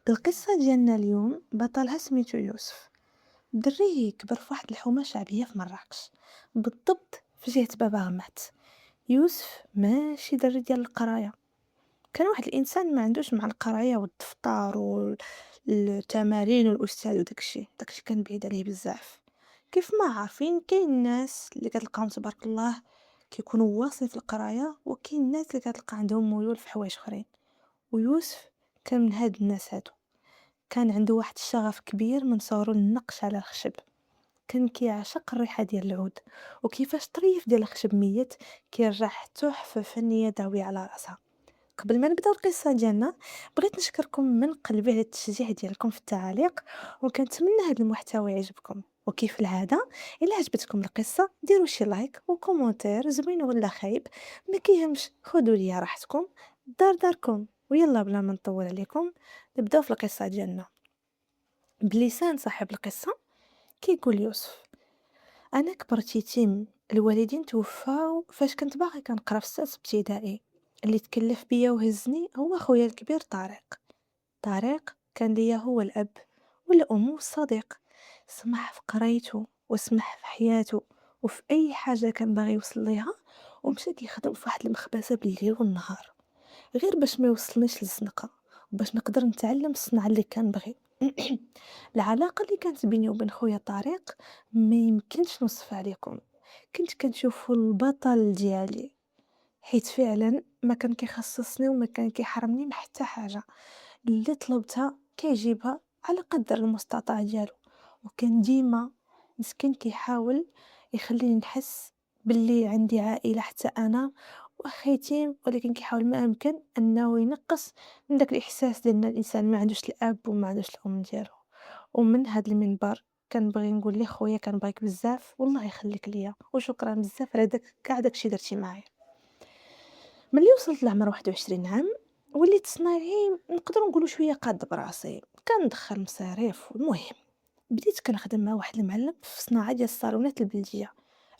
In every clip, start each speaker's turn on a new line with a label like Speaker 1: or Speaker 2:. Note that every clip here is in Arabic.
Speaker 1: القصة ديالنا اليوم بطلها سميتو يوسف. دري كبر في واحد الحومة شعبية في مراكش، بالضبط في جهة بابا غمات. يوسف ماشي دري ديال القراية، كان واحد الانسان ما عندوش مع القراية والدفتر والتمارين والاستاذ داكشي كان بعيد عليه بزاف. كيف ما عارفين كاين الناس اللي كتلقاهم تبارك الله كيكونوا واصلين في القراية، وكاين الناس اللي كتلقى عندهم ميول في حوايج اخرين، ويوسف كان من هاد الناس هادو. كان عنده واحد الشغف كبير من صغرو للنقش على الخشب، كان كيعشق الريحة ديال العود وكيفاش طريف ديال الخشب ميت كيرجع تحفة فنية داوية على راسها. قبل ما نبداو القصة ديالنا، بغيت نشكركم من قلبي على التشجيع ديالكم في التعاليق، وكنتمنى هذا المحتوى يعجبكم. وكيف العادة، إلا عجبتكم القصة ديروا شي لايك وكومنتير زوين ولا خايب، ما كيهمش، خذوا لي راحتكم، داركم. ويلا بلا ما نطول عليكم، نبداو في القصة ديالنا. بلسان صاحب القصة كيقول يوسف: أنا كبرت يتيم، الوالدين توفاو فاش كنت باغي كنقرا في السادس ابتدائي. اللي تكلف بيا وهزني هو خويا الكبير طارق كان ليا هو الأب والأم والصديق، سمح في قرايته وسمح في حياته وفي أي حاجة كان باغي يوصل ليها، ومشى كيخدم في واحد المخبزة بالليل والنهار غير باش ما يوصلنيش للزنقة، وباش نقدر نتعلم الصنعة اللي كنبغي. العلاقة اللي كانت بيني وبين خويا طارق ما يمكنش نوصفها عليكم. كنت كنشوفو البطل ديالي، حيت فعلا ما كان كيخصصني وما كان كيحرمني من حتى حاجة. اللي طلبتها كيجيبها على قدر المستطاع ديالو، وكان ديما مسكين كيحاول يخليني نحس باللي عندي عائلة حتى أنا، واخا يتيم ولكن كيحاول ما أمكن أنه ينقص من داك الإحساس ديال أن الإنسان ما عندوش الأب وما عندوش الأم ديالو. ومن هاد المنبر كنبغي نقول ليه: خويا كنبغيك بزاف والله يخليك ليا، وشكرا بزاف على كاع داكشي درتي معايا. ملي وصلت لعمر 21 عام وليت صنايعي، نقدر نقولوا شويه قاد براسي، كندخل مصاريف. المهم بديت كنخدم مع واحد المعلم في صناعه ديال الصالونات البلديه.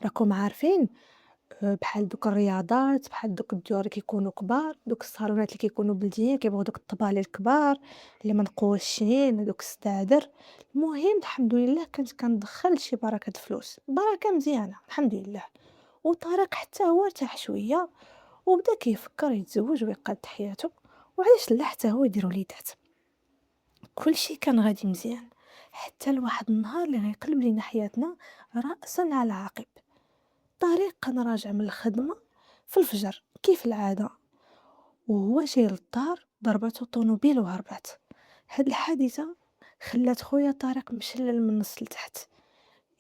Speaker 1: راكم عارفين، بحال دوك الرياضات، بحال دوك الديور اللي كيكونوا كبار، دوك الصالونات اللي كيكونوا بلديين كيبغيو دوك الطبالي الكبار اللي منقوشين، دوك السدادر. المهم الحمد لله كنت كندخل شي بركه فلوس، بركه مزيانه الحمد لله. وطارق حتى هو ارتاح شويه وبدا كيفكر يتزوج ويقاد حياته، وعلاش لا حتى هو يدير وليدات. كلشي كان غادي مزيان حتى لواحد النهار اللي غيقلب لينا حياتنا راسا على عقب. طريق كان راجع من الخدمة في الفجر كيف العادة، وهو جاي للدار ضربته طونوبيل وهربات. هاد الحادثة خلات خويا طارق مشلل من النص لتحت،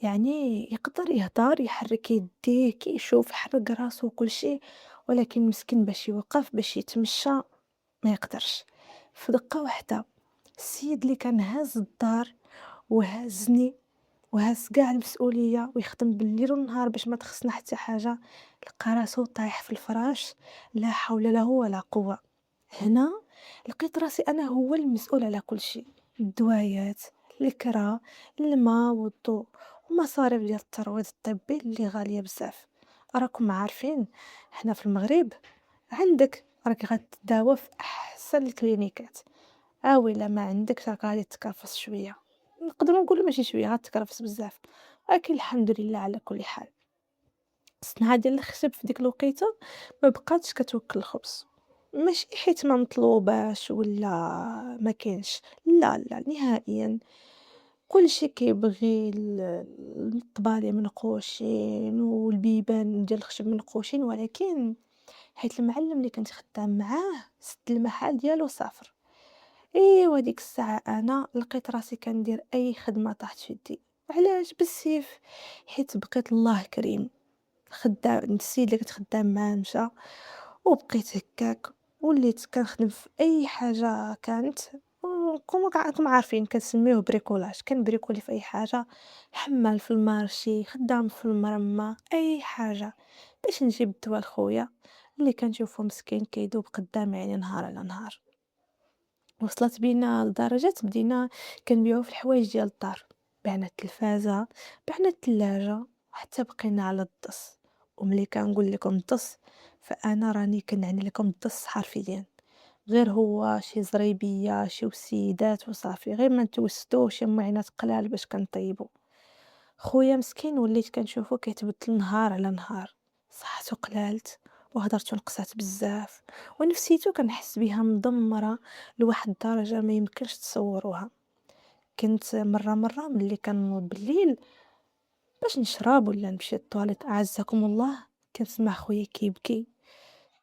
Speaker 1: يعني يقدر يهدر يحرك يديه كيشوف يحرك راسو وكل شيء، ولكن مسكين باش يوقف باش يتمشى ما يقدرش. في دقة واحدة السيد اللي كان هاز الدار وهازني وهاز كاع المسؤولية ويخدم بالليل والنهار باش ما تخصنا حتى حاجة، لقى راسو طايح في الفراش، لا حول له ولا قوة. هنا لقيت راسي انا هو المسؤول على كل شيء: الدوايات، الكرا، الماء والضوء، ومصاريف ديال الترويض الطبي اللي غالية بزاف. راكم عارفين حنا في المغرب عندك راك غتداوى في احسن الكلينيكات، اويلا ما عندك راك غادي تكرفس شويه، نقدروا نقولوا ماشي شويه غتكرفس بزاف. ولكن الحمد لله على كل حال، الصناعه ديال الخشب في ديك الوقيته ما بقاتش كتوكل الخبز. ماشي حيت ما مطلوباش ولا ما كاينش، لا لا نهائيا. كلشي كيبغي الطبالي منقوشين والبيبان ديال الخشب منقوشين، ولكن حيت المعلم اللي كنت خدام معاه سد المحل ديالو سافر. ايوا ديك الساعة انا لقيت راسي كندير اي خدمة طاحت في يدي. علاش؟ بالسيف. حيت بقيت الله كريم، خدام السيد اللي كنت خدام معاه مشى وبقيت هكاك، وليت كنخدم في اي حاجة كانت. راكم عارفين كنسميوه بريكولاج، كنبريكولي في اي حاجة، حمال في المارشي، خدام في المرمى، اي حاجة باش نجيب الدواء لخويا اللي كنشوفو مسكين كيدوب قدام عيني نهار على نهار. وصلت بينا لدرجة بدينا كنبيعو في الحوايج ديال الدار، بعنا التلفازة، بعنا الثلاجة، وحتى بقينا على الدص. وملي كنقول لكم الدص فانا راني كنعني لكم الدص حرفيا. غير هو شي زريبية شي وسيدات وصافي، غير ما نتوسطو شي معينات قلال باش كنطيبو. خويا مسكين وليت كنشوفو كيتبدل نهار على نهار، صحتو قلالت وهضرتو نقصات بزاف ونفسيتو كنحس بها مدمرة لواحد الدرجة ما يمكنش تصوروها. كنت مرة ملي كنوض بالليل باش نشرب ولا نمشي للطواليت اعزكم الله، كنسمع خويا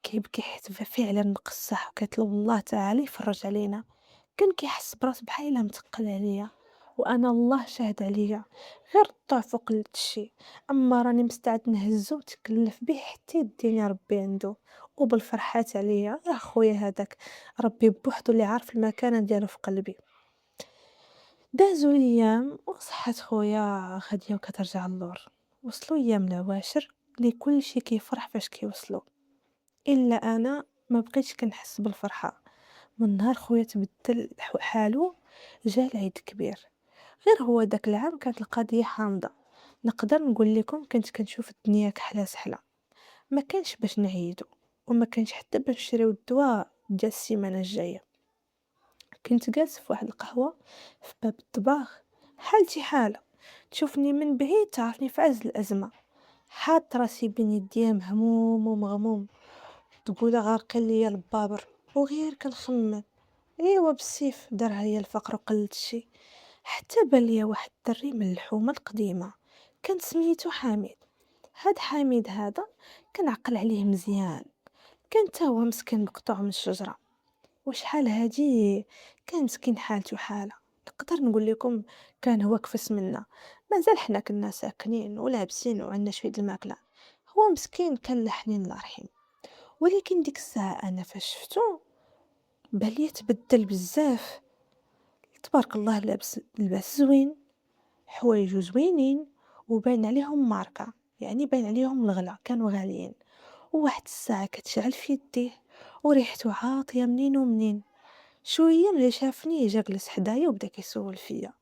Speaker 1: كيبكي حيت فعلا نقص صح، وكيطلب الله تعالى يفرج علينا. كان كيحس براسو بحال الا مثقل عليا، وانا الله شاهد عليا، غير الضعف وقلة الشي، اما راني مستعد نهزو وتكلف به حتى يديني ربي عنده. وبالفرحات عليا يا خويا هذاك، ربي بوحدو اللي عارف المكانة ديالو في قلبي. دازو الايام وصحة خويا غادية وكترجع اللور، وصلوا ايام العواشر اللي كل شي كيفرح فاش كيوصلوا، الا انا ما بقيتش كنحس بالفرحة. من نهار خويا تبدل حالو جا العيد كبير. غير هو داك العام كانت القضية حامضة، نقدر نقول لكم كنت كنشوف الدنيا كحلة سحلة، ما كانش باش نعيدو وما كانش حتى باش نشريو الدواء ديال السيمانة الجاية. كنت جالس في واحد القهوة في باب الطباخ، حالتي حالة، تشوفني من بعيد تعرفني في عز الأزمة، حاط راسي بين يديا مهموم ومغموم، تقول غارقين ليا البابر، وغير كنخمم ايوا بالسيف دار عليا الفقر وقلة الشي. حتى بان ليا واحد الدري من الحومه القديمه كان سميتو حميد. هاد حميد هذا كان عقل عليه مزيان، كان تا هو مسكين مقطوع من الشجره، وشحال هادي كان مسكين حالته حاله. نقدر نقول لكم كان هو كفس منا، مازال حنا كنا ساكنين ولابسين وعندنا شويه الماكله، هو مسكين كان لحنين الله يرحم. ولكن ديك الساعه انا فاش شفتو بالي تبدل بزاف، تبارك الله لابس لباس زوين، حوايجو زوينين، وباين عليهم ماركة، يعني باين عليهم الغلا كانوا غاليين. وواحد الساعة كتشعل في يديه وريحته عاطية منين ومنين. شوية ملي شافني جا جلس حدايا وبدا كيسول فيا،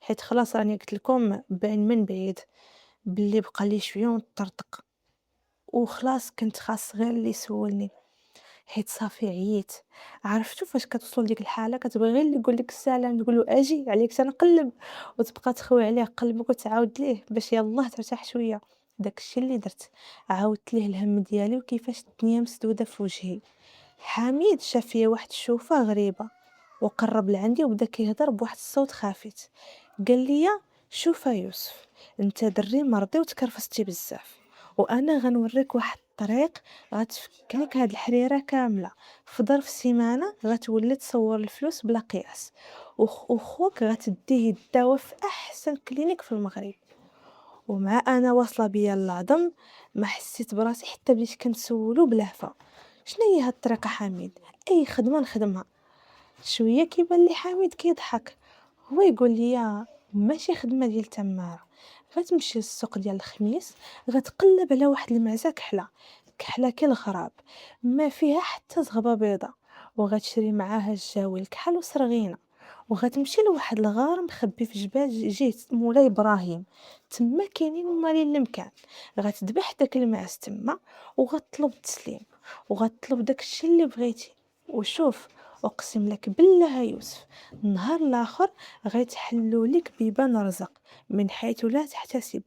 Speaker 1: حيت خلاص راني قلت لكم باين من بعيد باللي بقى لي شوية ونطرطق، وخلاص كنت خاص غير اللي يسولني، حيت صافي عييت. عرفتوا فاش كتوصل ديك الحاله كتبغي غير اللي يقول لك السلام تقول له اجي عليك تنقلب، وتبقى تخوي عليه قلبك وتعاود ليه باش يلاه ترتاح شويه. داكشي اللي درت، عاودت ليه الهم ديالي وكيفاش الدنيا مسدوده في وجهي. حميد شاف فيا واحد الشوفه غريبه، وقرب لعندي وبدا كيهضر بواحد الصوت خافت. قال لي شوف يوسف، انت دري مرضي وتكرفستي بزاف، وانا غنوريك واحد الطريق غتفكك هاد الحريره كامله. في ظرف سيمانه غتولي تصور الفلوس بلا قياس، وخوك غتديه يداوى في احسن كلينيك في المغرب. ومع انا واصله بيا العظم ما حسيت براسي حتى بديت كنسولو بلهفه، شنو هي هاد الطريقه حميد؟ اي خدمه نخدمها. شويه كيبان لي حميد كيضحك، هو يقول لي ماشي خدمه ديال تماره، غتمشي للسوق ديال الخميس، غتقلب على واحد المعزه كحله كي الغراب، ما فيها حتى زغبه بيضه، وغتشري معاها الجاوي الكحل وسرغينه، وغتمشي لواحد الغار مخبي في جبال جهه مولاي ابراهيم، تما كاينين مالين المكان. غتذبح داك المعز تما وغتطلب التسليم، وغتطلب داكشي اللي بغيتي. وشوف، اقسم لك بالله يوسف، النهار الاخر غيتحلوا لك بيبان رزق من حيث لا تحتسب،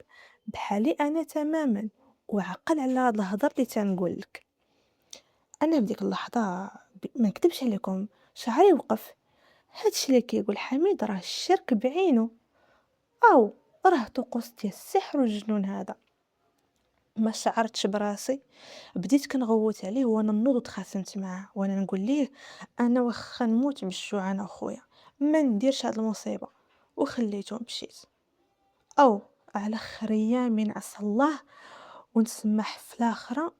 Speaker 1: بحالي انا تماما. وعقل على هاد الهضر اللي تنقول لك. انا بديك اللحظه ما نكذبش عليكم شعري وقف. هادشي اللي كيقول حميد راه الشرك بعينه، او راه طقوس ديال السحر والجنون هذا. ما شعرتش براسي، بديت كنغوت عليه وانا نوض وتخاصمت معاه وانا نقول ليه انا واخا نموت بالجوع انا وخويا ما نديرش هاد المصيبه، وخليته مشيت. او على خريا من عسى الله ونسمح في الاخره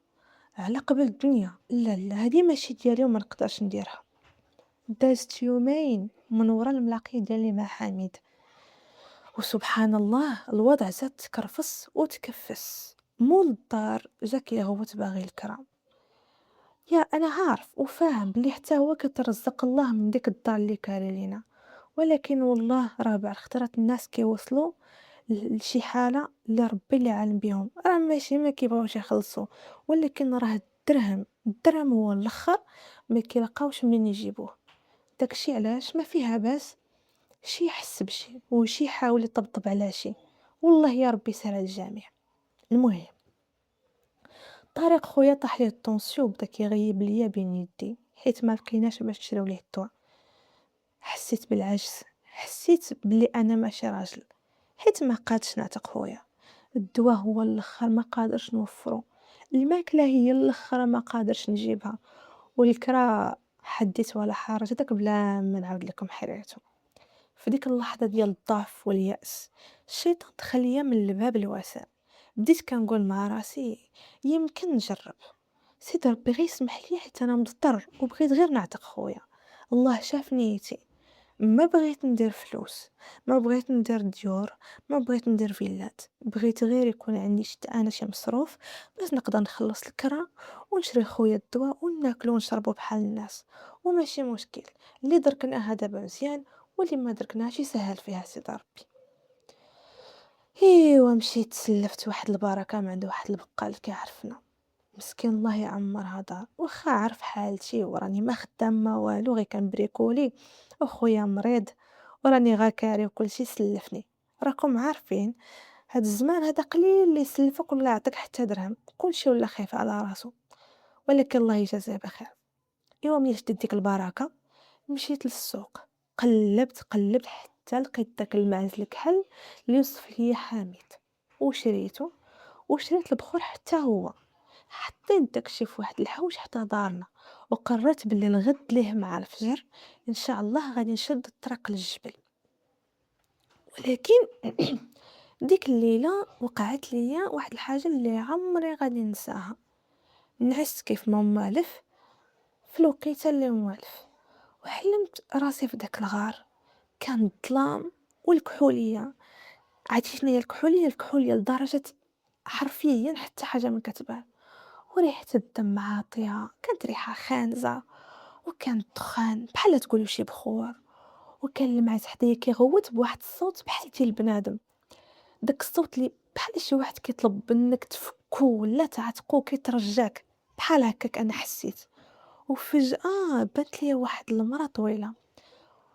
Speaker 1: على قبل الدنيا، لا لا هادي ماشي ديالي وما نقدرش نديرها. دازت يومين من ورا الملاقيه ديالي مع حميد، وسبحان الله الوضع زاد تكرفس وتكفس. مول الدار جا كيغوت باغي الكرام. يا انا عارف وفاهم بلي حتى هو كترزق الله من ديك الدار اللي كاره لينا، ولكن والله راه بعض خطرات الناس كيوصلوا لشي حاله اللي ربي اللي عالم بهم، راه ماشي ما كيبغيوش يخلصوا، ولكن راه الدرهم هو الاخر ما كيلقاوش منين يجيبوه. داكشي علاش ما فيها باس شي يحس بشي وشي يحاول يطبطب على شي، والله يا ربي يسهل على الجميع. المهم طارق خويا طاح ليه الطونسيون وبدا كيغيب ليا بين يدي حيت ما لقيناش باش نشريو ليه الدواء. حسيت بالعجز، حسيت بلي انا ماشي راجل، حيت ما قادش نعتق خويا. الدواء هو الاخر ما قادرش نوفرو، الماكله هي الاخر ما قادرش نجيبها، والكرا حديت ولا حرج داك بلا ما نعاود لكم حريته. في ديك اللحظه ديال الضعف واليأس الشيطان دخل ليا من الباب الواسع. بديت كنقول مع راسي يمكن نجرب، سيدي ربي غير يسمح لي حيت انا مضطر وبغيت غير نعتق خويا. الله شاف نيتي، ما بغيت ندير فلوس، ما بغيت ندير ديور، ما بغيت ندير فيلات، بغيت غير يكون عندي انا شي مصروف باش نقدر نخلص الكرا ونشري خويا الدواء وناكلو ونشربو بحال الناس. وماشي مشكل اللي دركناها دابا مزيان واللي ما دركناش يسهل فيها سيدي ربي. ايوا مشيت سلفت واحد البركه من عند واحد البقال كيعرفنا، مسكين الله يعمرها دار، واخا عارف حالتي وراني ما خدامه والو غير كنبريكولي وخويا مريض وراني غا كاري وكلشي سلفني. راكم عارفين هاد الزمان هذا قليل اللي يسلفك ولا يعطيك حتى درهم، كلشي ولا خايف على راسو، ولكن الله يجازيه بخير. ايوا ملي شديت ديك البركه مشيت للسوق، قلبت حتى لقيت داك المعز الكحل اللي وصف ليا حامد وشريته، وشريت البخور حتى هو. حطيت داكشي في واحد الحوش حتى دارنا، وقررت باللي الغد ليه مع الفجر ان شاء الله غادي نشد الطريق للجبل. ولكن ديك الليله وقعت ليا واحد الحاجه اللي عمري غادي ننساها. نعست كيف ما موالف في الوقيته اللي موالف، وحلمت راسي في داك الغار، كان الظلام والكحوليه. عرفتي شنو هي الكحوليه؟ الكحوليه لدرجه حرفيا حتى حاجه ما كتبان، وريحة الدم عاطية، كانت ريحة خانزة، وكان الدخان بحال تقولوا شي بخور، وكان المعز حدايا كيغوت بواحد الصوت بحال ديال البنادم. داك الصوت اللي بحال شي واحد كيطلب منك تفكو ولا تعتقو كيترجاك، بحال هكاك انا حسيت. وفجأة بانت لي واحد المرأة طويلة،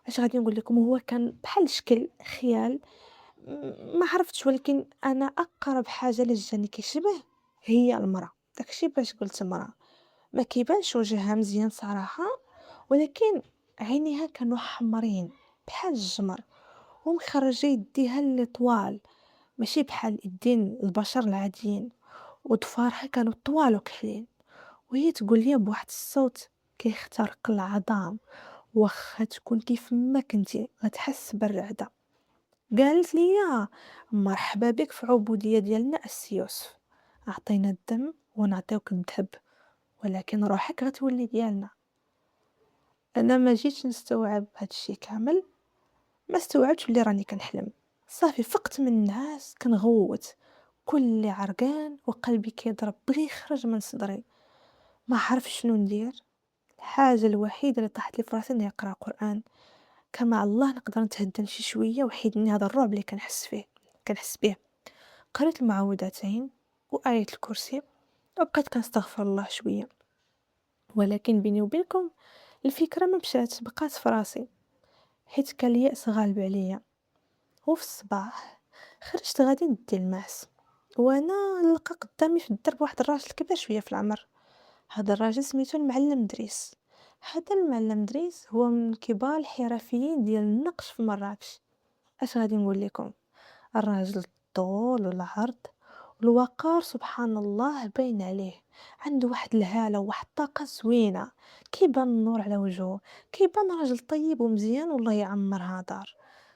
Speaker 1: اش غادي نقول لكم، هو كان بحال شكل خيال، ما عرفتش، ولكن انا اقرب حاجة اللي جاني كيشبه هي المرأة. داكشي باش قلت المرأة، ما كيبانش وجهها مزيان صراحة، ولكن عينيها كانوا حمرين بحال الجمر، ومخرجة يديها اللي طوال ماشي بحال يدين البشر العاديين، وضفارها كانوا طوال وكحلين. وهي تقول لي بواحد الصوت كيخترق العظام، واخا تكون كيف ما كنتي غتحس بالرعدة. قالت لي مرحبا بك في عبودية ديالنا السي يوسف، اعطينا الدم ونعطيوك الذهب، ولكن روحك غتولي ديالنا. انا ما جيتش نستوعب هادشي كامل، ما استوعبتش بلي راني كنحلم. صافي فقت من النعاس كنغوت كل عرقان وقلبي كيضرب بغي يخرج من صدري، ما عرف شنو ندير. الحاجه الوحيده اللي طاحت لي في راسي اني نقرا قران، كما الله نقدر نتهدى شي شويه وحيدني هذا الرعب اللي كنحس به. قريت المعوذتين وآية الكرسي وبقيت كنستغفر الله شويه، ولكن بيني وبينكم الفكره ما مشات، بقات في راسي حيت كان اليأس غالب عليا. وفي الصباح خرجت غادي ندي الماس، وانا نلقى قدامي في الدرب واحد الراجل كبير شويه في العمر. هذا الراجل سميتو المعلم دريس. هذا المعلم دريس هو من كبار الحرفيين ديال النقش في مراكش. اش غادي نقول لكم، الراجل الطول والعرض والوقار سبحان الله باين عليه، عنده واحد الهالة وواحد الطاقة زوينة، كيبان النور على وجهه، كيبان راجل طيب ومزيان والله يعمرها دار.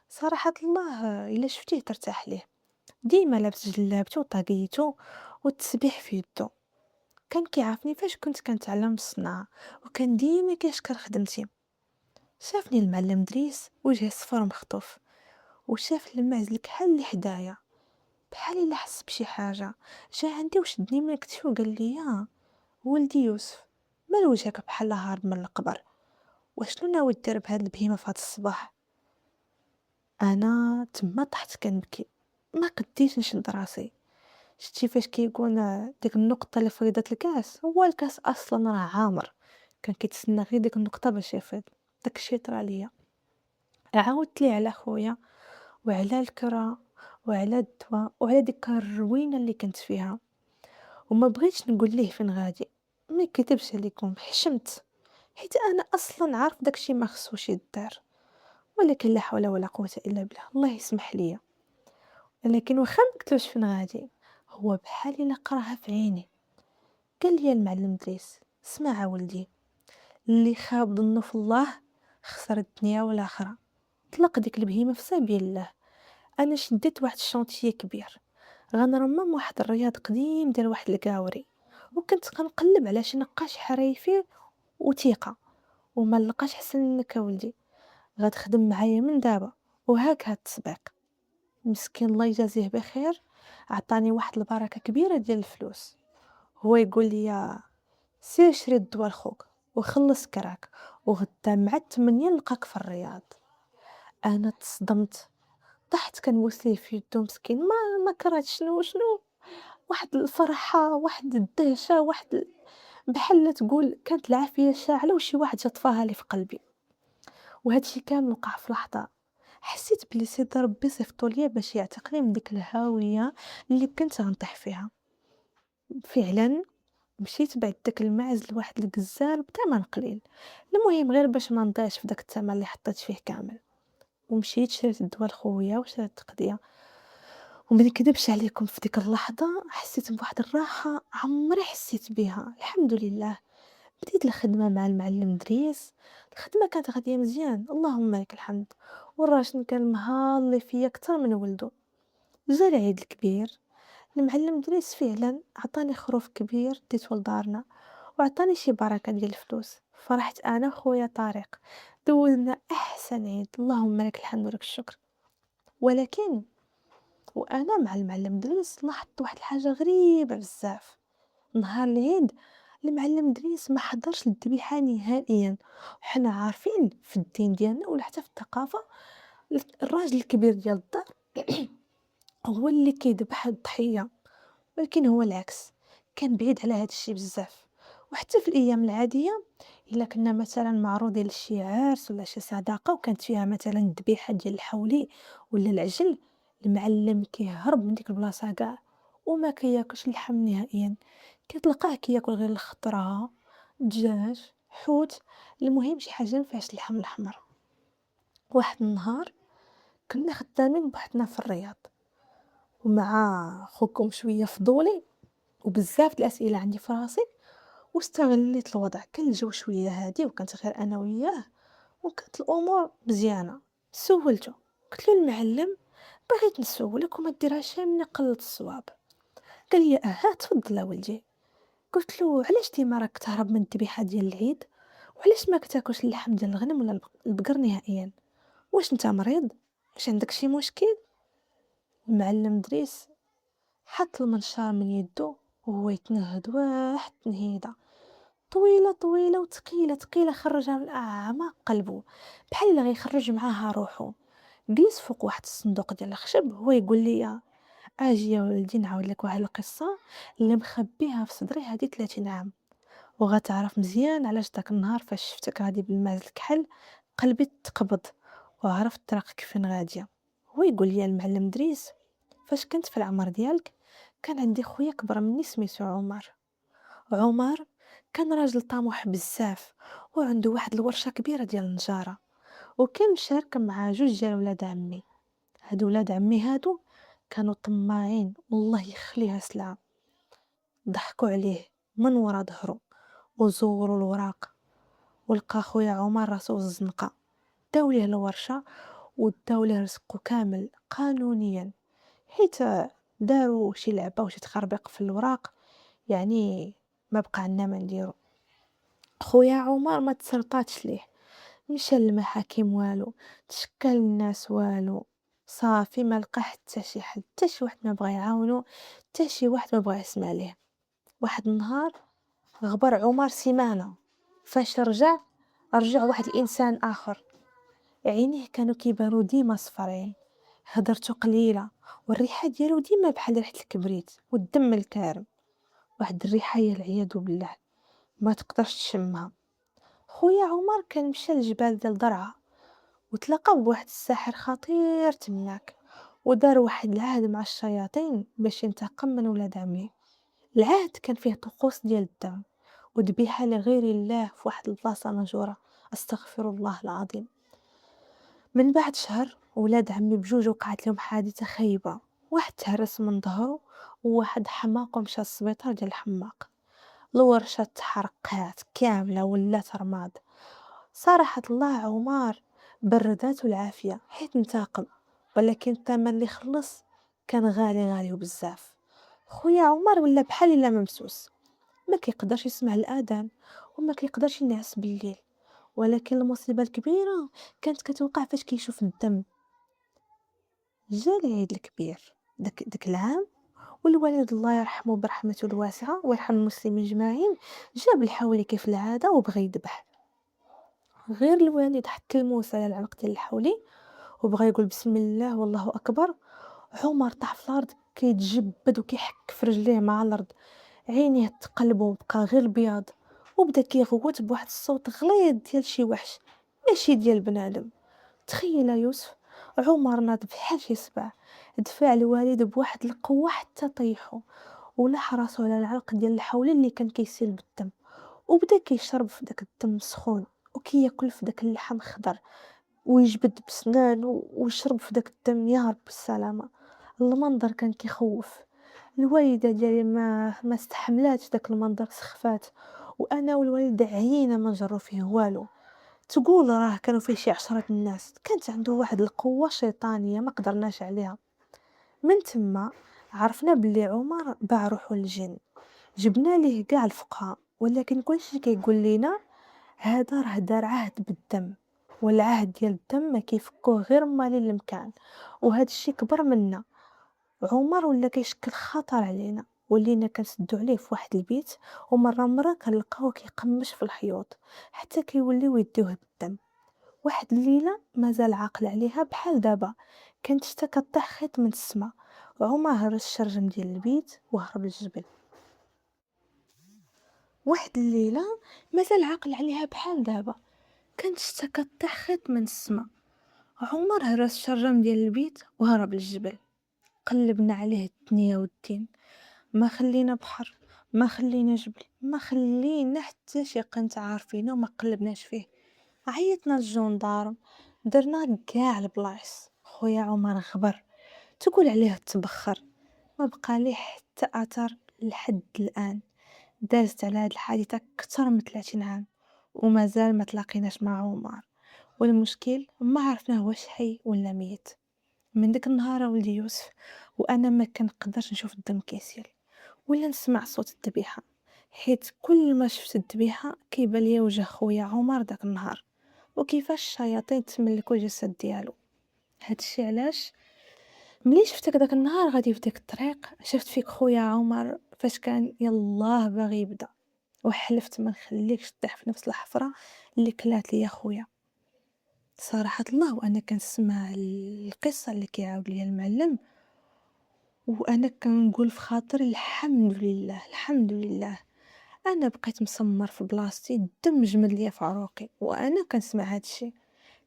Speaker 1: صراحة الله إلا شفتيه ترتاح ليه، ديما لابس جلابته وطاقيته والتسبيح في يدو. كان كيعرفني فاش كنت كنتعلم الصناعة، وكان ديما كيشكر خدمتي. شافني المعلم دريس وجهه صفر مخطوف، وشاف المعز الكحل اللي حدايا بحال الا حس بشي حاجه، جا عندي وشدني من كتفي وقال لي ولدي يوسف، مال وجهك بحال هارب من القبر، واشنو ناوي دير بهاد البهيمه في هاد الصباح؟ انا تما طحت كنبكي، ما قديتش نشد راسي. شتي فاش كيكون ديك النقطة اللي فيضات الكاس، هو الكاس أصلا راه عامر، كان كيتسنى غير ديك النقطة باش يفيض. داكشي طرا ليا. عاودت ليه على خويا وعلى الكرا وعلى الدواء وعلى ديك الروينة اللي كنت فيها، وما بغيتش نقول ليه فين غادي. ما كتبش عليكم، حشمت، حيت انا اصلا عارف داكشي ما خصوش يدار. ولكن لا حول ولا قوة الا بالله، الله يسمح لي. لكن واخا ما قلتلوش فين غادي، هو بحال الا قراها في عيني. قال لي المعلم دريس: اسمع ولدي، اللي خاب ظنه في الله خسر الدنيا والاخره. طلق ديك البهيمه في سبيل الله. انا شديت واحد الشونتيي كبير، غنرمم واحد الرياض قديم ديال واحد الكاوري، وكنت كنقلب على شي نقاش حريفي وثيقه، وما لقاش حسن منك ولدي. غتخدم معايا من دابا، وهاك هاد التسبيق. مسكين الله يجازيه بخير، عطاني واحد البركه كبيره ديال الفلوس. هو يقول لي: سير شري الدواء لخوك وخلص كراك، وغدا مع 8 نلقاك في الرياض. انا تصدمت، طحت كنبوس ليه في يدو مسكين. ما كرهت شنو واحد الفرحة، واحد الدهشة، بحال لا تقول كانت العافية شاعلة وشي واحد جطفاها لي في قلبي. وهادشي كامل وقع في لحظة. حسيت بلي سيد ربي صيفطو ليا باش يعتقني من ديك الهاوية اللي كنت غنطيح فيها. فعلا مشيت بعد داك المعز لواحد الجزار بثمن قليل، المهم غير باش ما نضيعش في داك الثمن اللي حطيت فيه كامل. ومشيت شريت الدواء لخويا وشريت التقديه. وما نكذبش عليكم، في ديك اللحظه حسيت بواحد الراحه عمري حسيت بها، الحمد لله. بديت الخدمه مع المعلم دريس. الخدمه كانت غاديه مزيان، اللهم لك الحمد. والراجل كان مهالي فيا اكثر من ولده. جا العيد الكبير، المعلم دريس فعلا عطاني خروف كبير ديتو لدارنا، وعطاني شي بركة ديال الفلوس. فرحت انا وخويا طارق، دوزنا احسن عيد، اللهم لك الحمد ولك الشكر. ولكن وانا مع المعلم دريس لاحظت واحد الحاجه غريبه بزاف. نهار العيد المعلم دريس ما حضرش الذبيحه نهائيا. حنا عارفين في الدين ديالنا ولا حتى في الثقافه، الراجل الكبير ديال الدار هو اللي كيذبح الضحيه، ولكن هو العكس، كان بعيد على هذا الشيء بزاف. وحتى في الايام العاديه، الا كنا مثلا معروضين لشي عرس ولا شي صداقه وكانت فيها مثلا الذبيحه ديال الحولي ولا العجل، المعلم كيهرب من ديك البلاصه كاع وما كياكلش اللحم نهائيا. كتلقاه كياكل غير الخضره، دجاج، حوت، المهم شي حاجه ما فيهاش اللحم الاحمر. واحد النهار كنا خدامين بوحدنا في الرياض، ومع خوكم شويه فضولي وبزاف الاسئله عندي في راسي، واستغليت الوضع. كان الجو شويه هادي وكانت غير انا وياه، وكانت الامور مزيانه. سولته، قلت له: المعلم بغيت نسولك وما ديرهاش من قلة الصواب. قال لي: اها تفضل ولدي. قلت له: علاش ديما راك تهرب من الذبيحه ديال العيد؟ وعلاش ما كتاكلش اللحم ديال الغنم ولا البقر نهائيا؟ واش انت مريض؟ واش عندك شي مشكل؟ المعلم دريس حط المنشار من يدو وهو يتنهد واحد التنهيده طويله طويله وثقيله ثقيله، خرجها من اعماق قلبه بحال اللي غيخرج معاها روحه. جلس فوق واحد الصندوق ديال الخشب، هو يقول لي: اجي يا ولدي نعاود لك واحد القصه اللي مخبيها في صدري هذه 30 عام، وغتعرف مزيان علاش داك النهار فاش شفتك غادي بالماء الكحل قلبي تقبض وعرفت طريقك فين غاديه. هو يقول لي: المعلم دريس، فاش كنت في العمر ديالك كان عندي خويا كبر مني سميتو عمر. عمر كان راجل طموح بزاف، وعنده واحد الورشة كبيرة ديال النجارة، وكان مشارك مع جوج ديال ولاد عمي. هادو ولاد عمي هادو كانوا طماعين والله يخليها سلعة. ضحكوا عليه من ورا ظهره وزوروا الوراق، ولقى خويا عمر راسو الزنقة. داو ليه الورشة وداو ليه رزقه كامل قانونيا، حيت داروا شي لعبة وشي تخربيق في الوراق، يعني ما بقى عندنا ما نديرو. خويا عمر ما تسرطاتش ليه، مشى للمحاكم والو، تشكى للناس والو، صافي ما لقى حتى شي حد، حتى شي واحد ما بغى يعاونو، حتى شي واحد ما بغى يسمع ليه. واحد النهار غبر عمر سيمانه، فاش رجع واحد الانسان اخر. عينيه كانوا كيبانو ديما صفرين، هدرتو قليلة، والريحة ديالو ديما بحال ريحة الكبريت والدم الكارم، واحد الريحة هي العياذ بالله ما تقدرش تشمها. خويا عمر كان مشى للجبال ديال درعا وتلاقى بواحد الساحر خطير تماك، ودار واحد العهد مع الشياطين باش ينتقم من ولاد عمي. العهد كان فيه طقوس ديال الدم وذبيحة لغير الله في واحد البلاصة مهجورة، استغفر الله العظيم. من بعد شهر ولاد عمي بجوج وقعت لهم حادثة خايبة، واحد تهرس من ظهره وواحد حماق ومشى للسبيطار ديال الحماق. الورشة تحرقات كاملة ولات رماد. صراحة الله عمر بردات العافية حيت انتقم، ولكن الثمن اللي خلص كان غالي وبزاف. خويا عمر ولا بحال الا ممسوس، ما كيقدرش يسمع الاذان وما كيقدرش ينعس بالليل. ولكن المصيبة الكبيرة كانت كتوقع فاش كيشوف الدم. جا العيد الكبير داك العام، والوالد الله يرحمه برحمته الواسعة ويرحم المسلمين اجمعين جاب الحولي كيف العادة وبغى يذبح. غير الوالد حط الموس على العنق ديال الحولي وبغى يقول بسم الله والله اكبر، عمر طاح في الارض كيتجبد وكيحك في رجليه مع الارض، عينيه تقلبوا وبقى غير بياض، وبدا كيغوت بواحد الصوت غليظ ديال شي وحش ماشي ديال بنادم. تخيل يوسف، عمر ناض بحال شي سبع، دفع الوالد بواحد القوة حتى طيحو، ولاح راسو على العلق ديال الحولي اللي كان كيسيل بالدم، وبدا كيشرب في داك الدم السخون وكياكل في داك اللحم خضر ويجبد بسنانو ويشرب في داك الدم يا رب السلامة. المنظر كان كيخوف. الوالدة ديالي ما استحملاتش داك المنظر، سخفات، وانا والوالد عيينا ما نجرو فيه والو. تقول راه كانوا فيه شي 10 الناس، كانت عنده واحد القوة شيطانية ما قدرناش عليها. من تما عرفنا بلي عمر باع روحو للجن. جبنا ليه كاع الفقهاء، ولكن كلشي كيقول لينا هذا راه دار عهد بالدم، والعهد ديال الدم ما كيفكوه غير مالي الامكان، وهذا الشيء كبر منا. عمر ولا كيشكل خطر علينا، ولينا كنسدو عليه في واحد البيت، ومره كنلقاوه كيقمش في الحيوط حتى كيوليو يديوه بالدم. واحد الليله مازال عاقل عليها بحال دابا، كانت شتا كطيح خيط من السما، وعمر هرس الشرجم ديال البيت وهرب للجبل. واحد الليله مازال عاقل عليها بحال دابا، كانت شتا كطيح خيط من السما، عمر هرس الشرجم ديال البيت وهرب للجبل. قلبنا عليه الدنيا والدين، ما خلينا بحر، ما خلينا جبل، ما خلينا حتى شي قنت عارفينه وما قلبناش فيه. عيطنا للجندارم، درنا كاع البلايص. خويا عمر غبر، تقول عليه تبخر، ما بقى ليه حتى اثر لحد الان. دازت على هاد الحادثة أكثر من 30 عام ومازال ما تلاقيناش مع عمر، والمشكل ما عرفناه واش حي ولا ميت. من داك النهار ولدي يوسف وانا ما كنقدرش نشوف الدم كيسيل ولا نسمع صوت الذبيحه، حيت كل ما شفت الذبيحه كيبان لي وجه خويا عمر داك النهار وكيفاش الشياطين تملكوا الجسد ديالو. هادشي علاش ملي شفتك داك النهار غادي في ديك الطريق شفت فيك خويا عمر فاش كان يلاه باغي يبدا، وحلفت ما نخليكش تطيح في نفس الحفره اللي كلات ليا خويا. صراحه الله وانا كنسمع القصه اللي كيعاود ليا المعلم، وانا كنقول في خاطري الحمد لله الحمد لله، انا بقيت مسمر في بلاصتي، الدم جمد ليا في عروقي وانا كنسمع هادشي.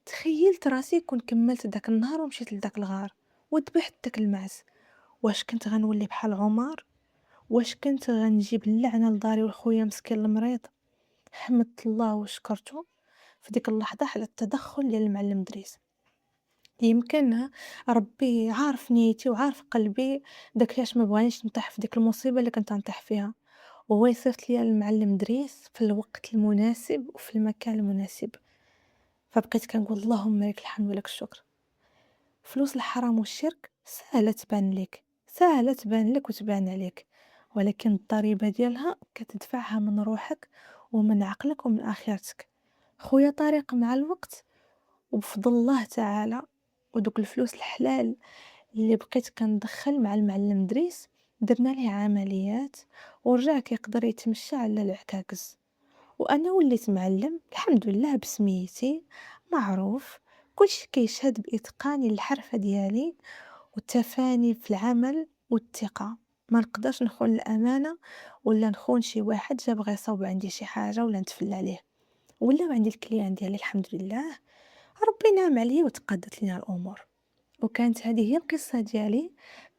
Speaker 1: تخيلت راسي كون كملت داك النهار ومشيت لداك الغار وذبحت داك المعز، واش كنت غنولي بحال عمر؟ واش كنت غنجيب اللعنه لداري والخويا مسكين المريض؟ حمدت الله وشكرته في ديك اللحظه على التدخل ديال المعلم دريس. يمكن ربي عارف نيتي وعارف قلبي، داكشي ما بغانيش نطيح في ديك المصيبه اللي كنت نطيح فيها، وهو يصيفط لي المعلم دريس في الوقت المناسب وفي المكان المناسب. فبقيت كنقول اللهم لك الحمد ولك الشكر. فلوس الحرام والشرك سهله تبان لك، سهله تبان لك وتبان عليك، ولكن الضريبه ديالها كتدفعها من روحك ومن عقلك ومن اخرتك. خويا طارق مع الوقت وبفضل الله تعالى ودوك الفلوس الحلال اللي بقيت كندخل مع المعلم دريس، درنا ليه عمليات ورجع كيقدر يتمشى على العكاكس، وانا وليت معلم الحمد لله بسميتي، معروف، كلشي كيشهد بإتقاني للحرفة ديالي والتفاني في العمل والثقة. ما نقدرش نخون الأمانة ولا نخون شي واحد جا بغا يصاوب عندي شي حاجة ولا نتفلى عليه. ولاو عندي الكليان ديالي الحمد لله، ربي نعم عليا وتقادت لينا الأمور. وكانت هذه هي القصة ديالي،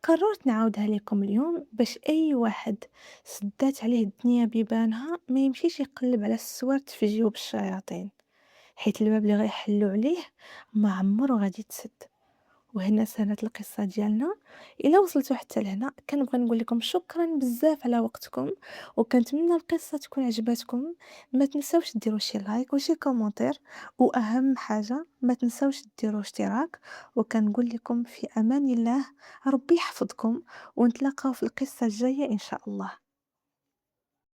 Speaker 1: قررت نعاودها لكم اليوم باش أي واحد سدات عليه الدنيا بيبانها ما يمشيش يقلب على السوارت في جيوب الشياطين، حيت الباب اللي غيحلو عليه ما عمرو غادي تسد. وهنا سالت القصة ديالنا. إلا وصلتوا حتى لهنا كنبغي نقول لكم شكرا بزاف على وقتكم، وكنتمنى القصة تكون عجبتكم. ما تنساوش ديروا شي لايك وشي كومنتير، واهم حاجة ما تنساوش ديروا اشتراك. وكنقول لكم في امان الله، ربي يحفظكم، ونتلاقاو في القصة الجاية ان شاء الله.